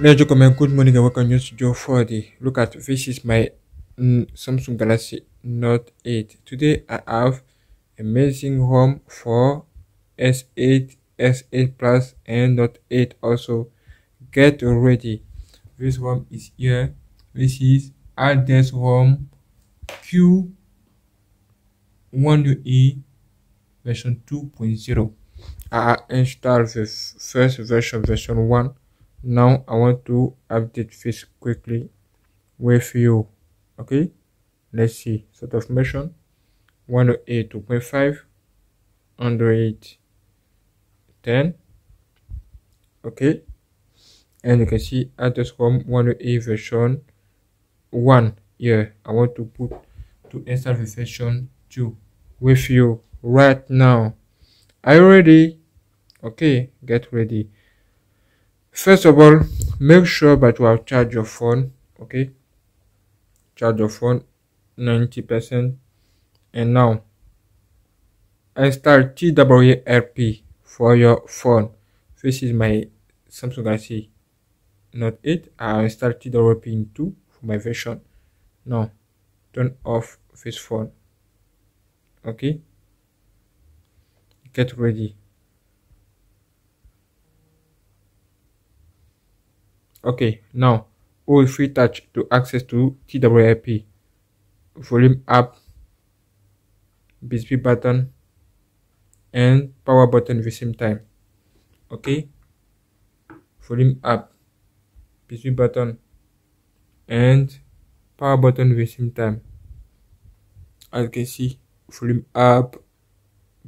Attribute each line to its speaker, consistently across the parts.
Speaker 1: Ladies and gentlemen, good morning and welcome to Studio 4D. Look at this is my Samsung Galaxy Note 8. Today I have amazing home for S8, S8 Plus and Note 8 also. Get ready. This one is here. This is Ades Home Q1UE version 2.0. I installed the first version 1. Now I want to update this quickly with you. Okay, let's see. Sort of version 108 2.5 Android 10. Okay, and you can see Address Home 108 version 1 here. I want to install the version 2 with you right now. Are you ready? Okay, get ready. First of all, make sure that you have charged your phone. Okay, charge your phone 90%. And now install TWRP for your phone. This is my Samsung Galaxy Note 8. I installed TWRP in 2 for my version. Now turn off this phone. Okay, get ready. Okay, now hold free touch to access to TWRP. Volume up, BSP button and power button at the same time. Okay, volume up, BSP button and power button at the same time. As you can see, volume up,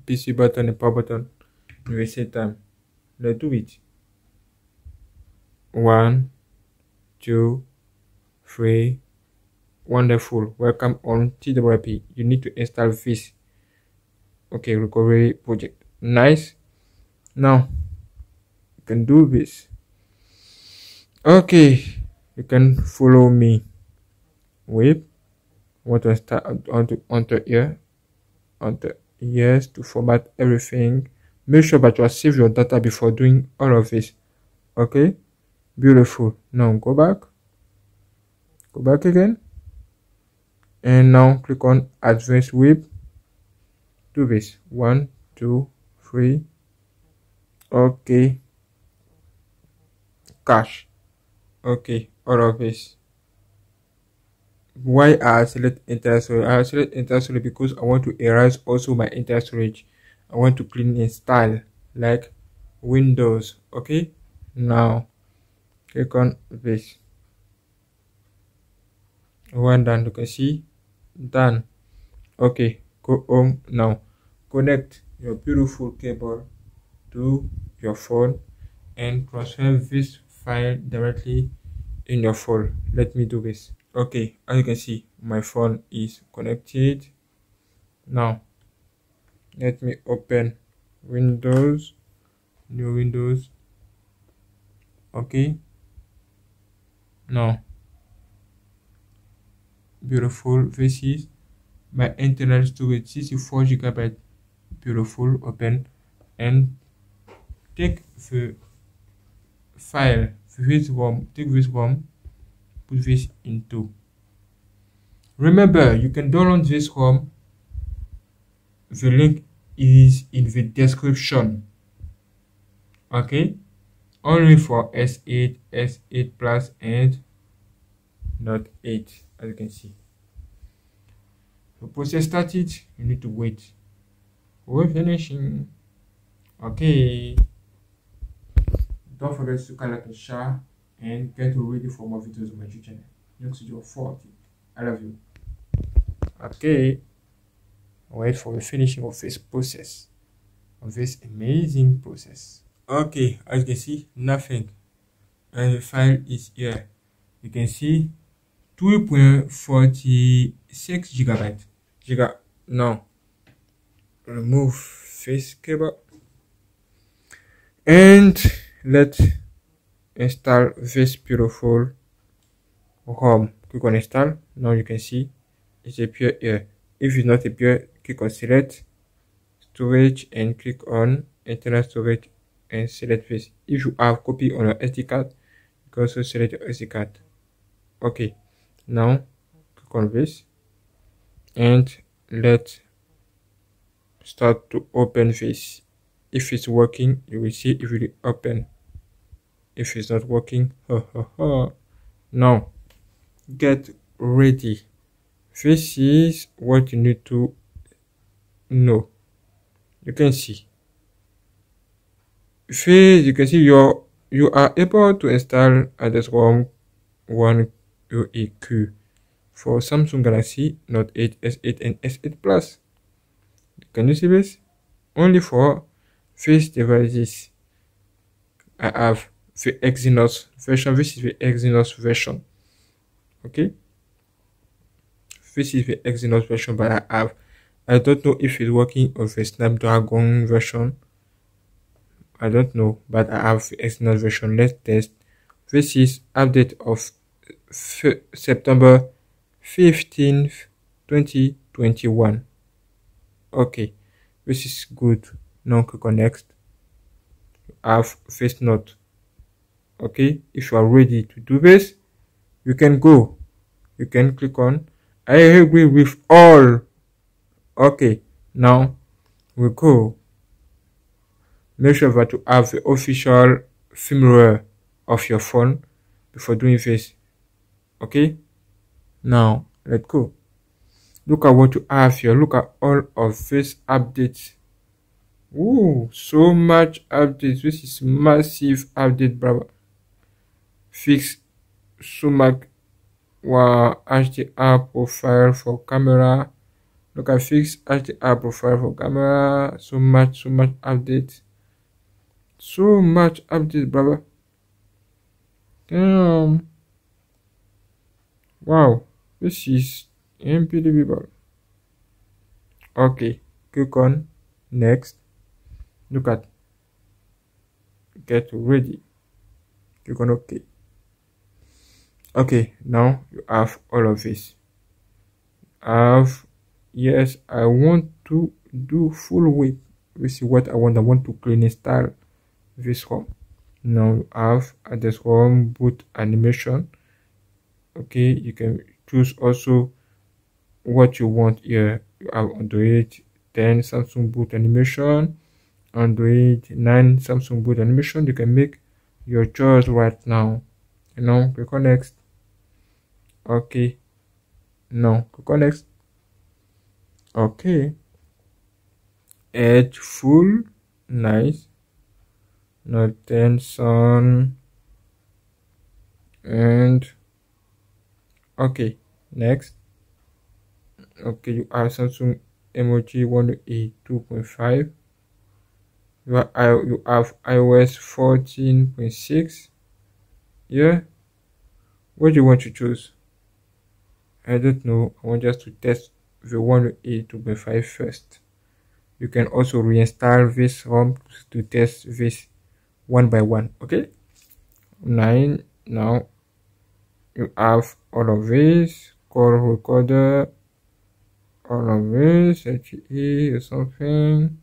Speaker 1: BSP button and power button at the same time. Let's do it. 1, 2, 3. Wonderful. Welcome on TWRP. You need to install this. Okay, recovery project. Nice. Now you can do this. Okay, you can follow me with want to start onto here, onto yes, to format everything. Make sure that you save your data before doing all of this. Okay, beautiful. Now go back again, and now click on Advanced Web. Do this 1, 2, 3. Okay, cache. Okay, all of this. Why I select internal storage? I select internal storage because I want to erase also my internal storage. I want to clean in style like Windows. Okay, now click on this. One done. You can see done. Okay, go home now. Connect your beautiful cable to your phone and transfer this file directly in your phone. Let me do this. Okay, as you can see, my phone is connected. Now let me open Windows, new Windows. Okay, now beautiful. This is my internal storage, 64 GB. Beautiful. Open and take the file, take this one, put this into. Remember, you can download this home. The link is in the description. Okay, only for S8, S8 Plus and Note 8, as you can see. The process started, you need to wait. We're finishing. Okay, don't forget to like and share and get ready for more videos on my YouTube channel. Next video 40. I love you. Okay, wait for the finishing of this process, of this amazing process. Okay, as you can see, nothing, and the file is here. You can see 2.46 GB. Now remove this cable and let's install this beautiful home. Click on install. Now you can see it's appear here. If it's not appear, click on select storage and click on internal storage and select this. If you have copy on your SD card, can also select your SD card. Okay, now click on this and let's start to open this. If it's working, you will see it will open. If it's not working, now get ready. This is what you need to know. You can see this, you can see you are able to install Address-ROM One UEQ for Samsung Galaxy Note 8, S8 and S8 Plus. Can you see this? Only for these devices I have the Exynos version. This is the Exynos version. Okay, this is the Exynos version, but I don't know if it's working on the Snapdragon version. I don't know, but I have the Exynos version. Let's test. This is update of September 15th, 2021. Okay, this is good. Now click on next. I have this note. Okay, if you are ready to do this, you can go. You can click on I agree with all. Okay, now we go. Make sure that you have the official firmware of your phone before doing this. Okay, now let's go. Look at what you have here. Look at all of these updates. Ooh, so much updates. This is massive update, brother. Fix Sumac HDR profile for camera. Look at fix HDR profile for camera. So much update. So much update, brother. Damn. Wow, this is unbelievable. Okay, click on next. Look at get ready. Click on OK. Okay, now you have all of this. Yes, I want to do full width. This is what I want. I want to clean install this ROM. Now you have Address-ROM boot animation. Okay, you can choose also what you want here. You have Android 10 Samsung boot animation, Android 9 Samsung boot animation. You can make your choice right now. Click on next. Okay, now click on next. Okay, edge full, nice. Note 10 Sun, and okay, next. Okay, you have Samsung emoji 1A 2.5. You have iOS 14.6. Yeah, what do you want to choose? I don't know. I want just to test the 1A 2.5 first. You can also reinstall this ROM to test this one by one. Okay, 9. Now you have all of this call recorder, all of this HE or something.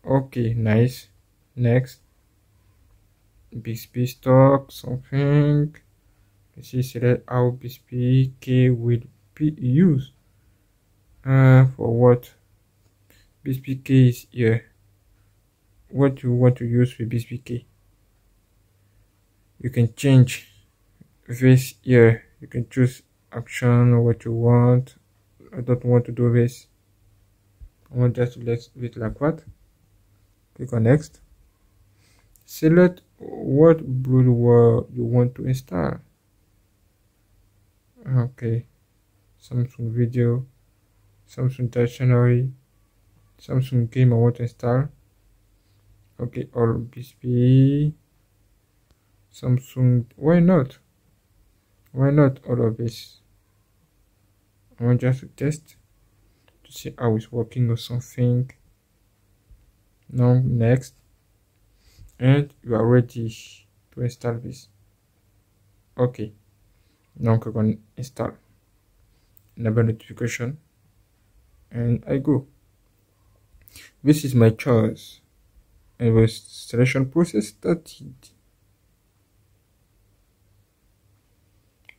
Speaker 1: Okay, nice. Next, Bixby stock something. This is select how Bixby K will be used. For what? Bixby K is here. What you want to use with Bixby K? You can change this here. You can choose action or what you want. I don't want to do this. I want just to let it like what. Click on next. Select what broadware you want to install. Okay, Samsung Video, Samsung Dictionary, Samsung Game I want to install. Okay, all Bixby, Samsung. Why not? Why not all of this? I want just to test to see how it's working or something. Now next, and you are ready to install this. Okay, now click on install, enable notification, and I go. This is my choice, and the selection process started.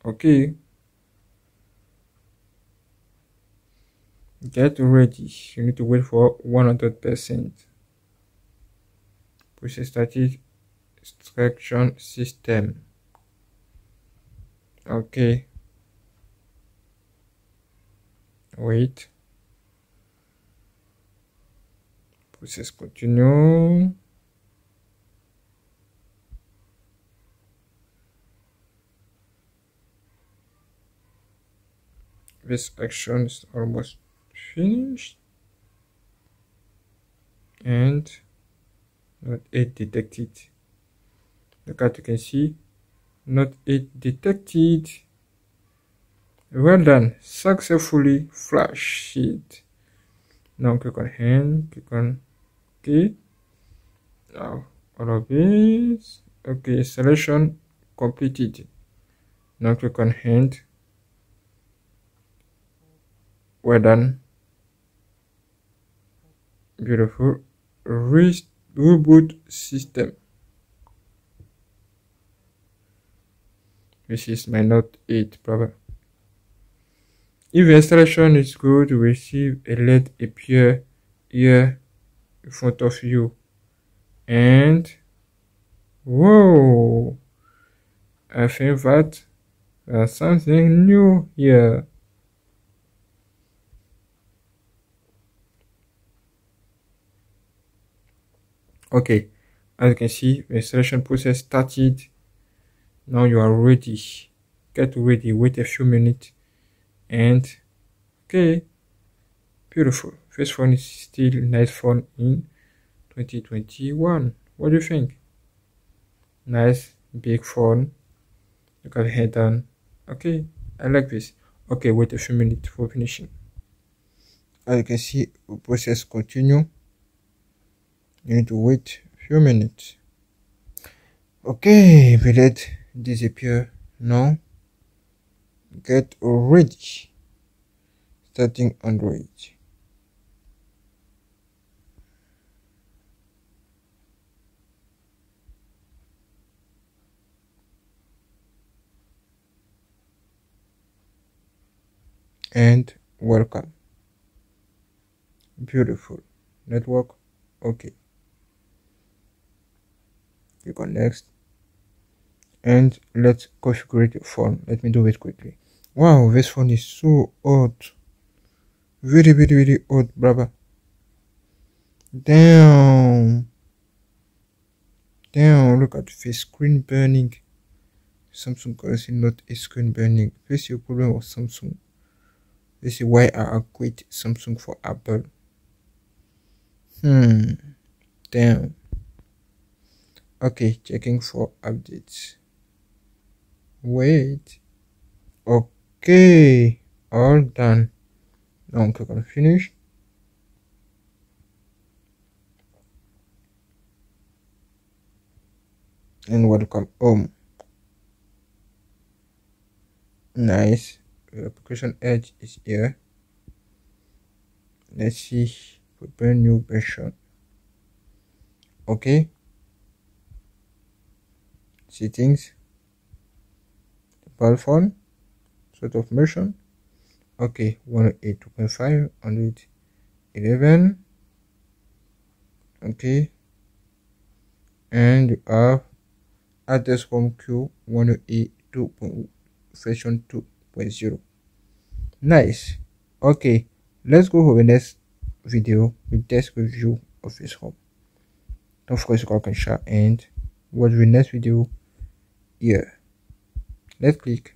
Speaker 1: Okay, get ready. You need to wait for 100%. Process static extraction system. Okay, wait. Process continue. This action is almost finished. And not 8 detected. Look at you can see not 8 detected. Well done, successfully flash it. Now click on hand, click on OK. Now all of this. Okay, selection completed. Now click on hand. Well done. Beautiful. Reboot system. This is my Note 8, brother. If the installation is good, you receive a LED appear here in front of you. And whoa! I think that there's something new here. Okay, as you can see, the installation process started. Now you are ready. Get ready, wait a few minutes, and okay, beautiful. This phone is still nice phone in 2021. What do you think? Nice big phone. Look at the head down. Okay, I like this. Okay, wait a few minutes for finishing. As you can see, the process continue. You need to wait a few minutes. Okay, we let disappear now. Get ready. Starting Android. And welcome. Beautiful. Network. Okay. Click on next. And let's configure the phone. Let me do it quickly. Wow, this phone is so hot. Very hot, brother. Damn, look at this screen burning. Samsung Galaxy Note 8 screen burning. This is your problem with Samsung. This is why I quit Samsung for Apple. Damn. Okay, checking for updates. Wait. Okay, all done. Now click on finish. And welcome home. Nice. The application Edge is here. Let's see, prepare new version. Okay. Settings. Mobile phone. Sort of version. Okay, 108.2.5, 111. Okay. And you have address home queue 108 version 2.0. Nice. Okay, let's go for the next video with test review of this home. Don't forget to like and share and watch the next video here. Let's click.